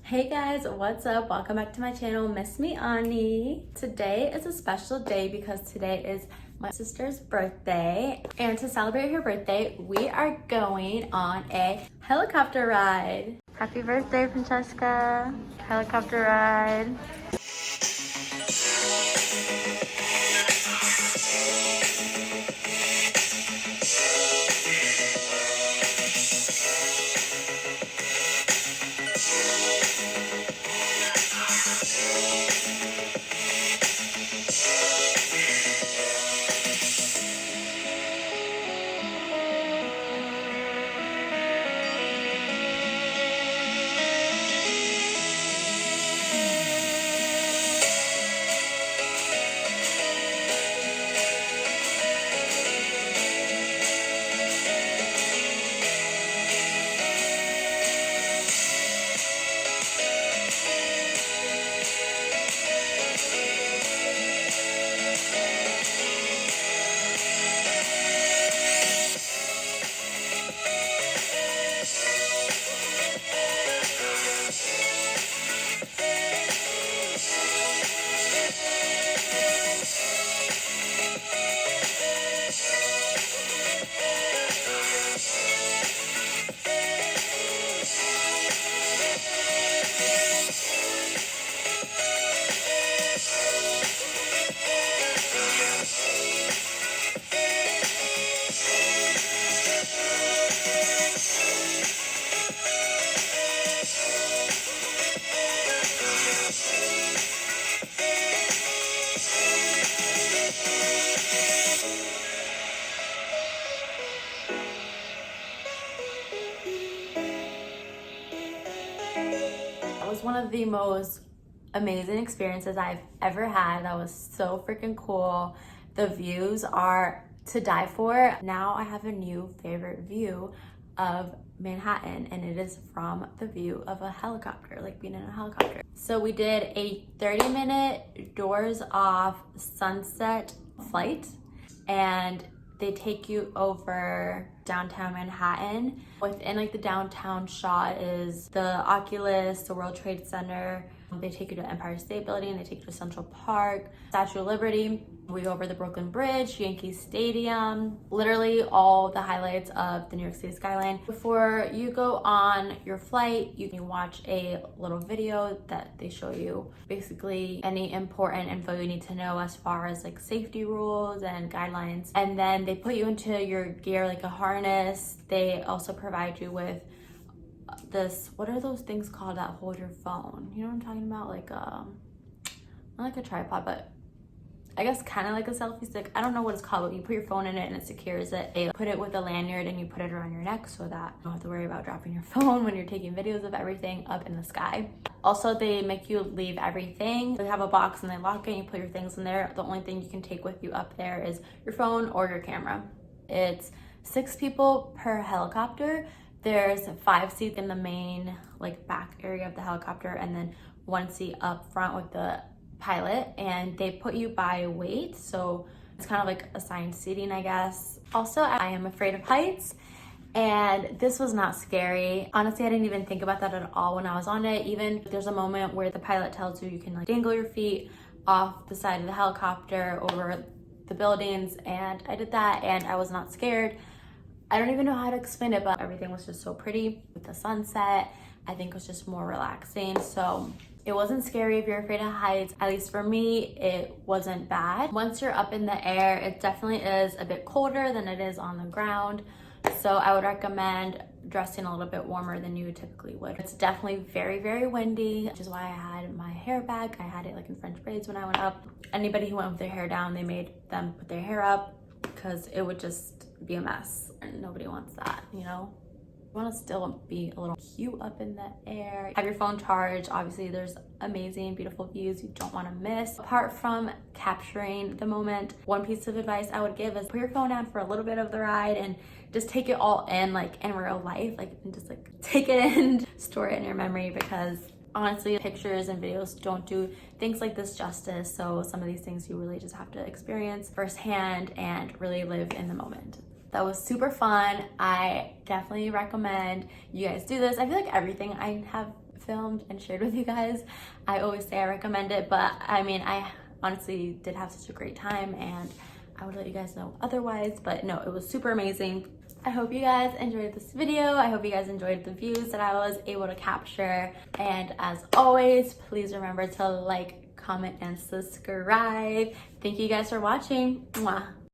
Hey guys, what's up? Welcome back to my channel, Miss Me Ani. Today is a special day because today is my sister's birthday. And to celebrate her birthday, we are going on a helicopter ride. Happy birthday, Francesca. Helicopter ride. That was one of the most amazing experiences I've ever had. That was so freaking cool. The views are to die for. Now I have a new favorite view of Manhattan, and it is from the view of a helicopter, like being in a helicopter. So we did a 30-minute doors off sunset flight, and they take you over downtown Manhattan. Within like the downtown shot is the Oculus, the World Trade Center. They take you to Empire State Building, they take you to Central Park, Statue of Liberty. We go over the Brooklyn Bridge, Yankee Stadium, literally all the highlights of the New York City skyline. Before you go on your flight, you can watch a little video that they show you basically any important info you need to know as far as like safety rules and guidelines. And then they put you into your gear like a harness. They also provide you with this, what are those things called that hold your phone? You know what I'm talking about? Like not like a tripod, but I guess kind of like a selfie stick. I don't know what it's called, but you put your phone in it and it secures it. They put it with a lanyard and you put it around your neck so that you don't have to worry about dropping your phone when you're taking videos of everything up in the sky. Also, they make you leave everything. They have a box and they lock it and you put your things in there. The only thing you can take with you up there is your phone or your camera. It's 6 people per helicopter. There's 5 seats in the main like back area of the helicopter and then 1 seat up front with the pilot, and they put you by weight, so it's kind of like assigned seating, I guess. Also, I am afraid of heights, and this was not scary. Honestly, I didn't even think about that at all when I was on it. Even there's a moment where the pilot tells you can like dangle your feet off the side of the helicopter over the buildings, and I did that and I was not scared. I don't even know how to explain it, but everything was just so pretty with the sunset. I think it was just more relaxing. So it wasn't scary if you're afraid of heights. At least for me, it wasn't bad. Once you're up in the air, it definitely is a bit colder than it is on the ground. So I would recommend dressing a little bit warmer than you typically would. It's definitely very, very windy, which is why I had my hair back. I had it like in French braids when I went up. Anybody who went with their hair down, they made them put their hair up because it would just be a mess and nobody wants that, you know? You want to still be a little cute up in the air. Have your phone charged. Obviously there's amazing, beautiful views you don't want to miss. Apart from capturing the moment, one piece of advice I would give is put your phone down for a little bit of the ride and just take it all in, like in real life, like and just like take it and store it in your memory, because honestly, pictures and videos don't do things like this justice. So some of these things you really just have to experience firsthand and really live in the moment. That was super fun. I definitely recommend you guys do this. I feel like everything I have filmed and shared with you guys. I always say I recommend it, but I mean, I honestly did have such a great time and I would let you guys know otherwise, but no, it was super amazing. I hope you guys enjoyed this video. I hope you guys enjoyed the views that I was able to capture. And as always, please remember to like, comment, and subscribe. Thank you guys for watching. Mwah.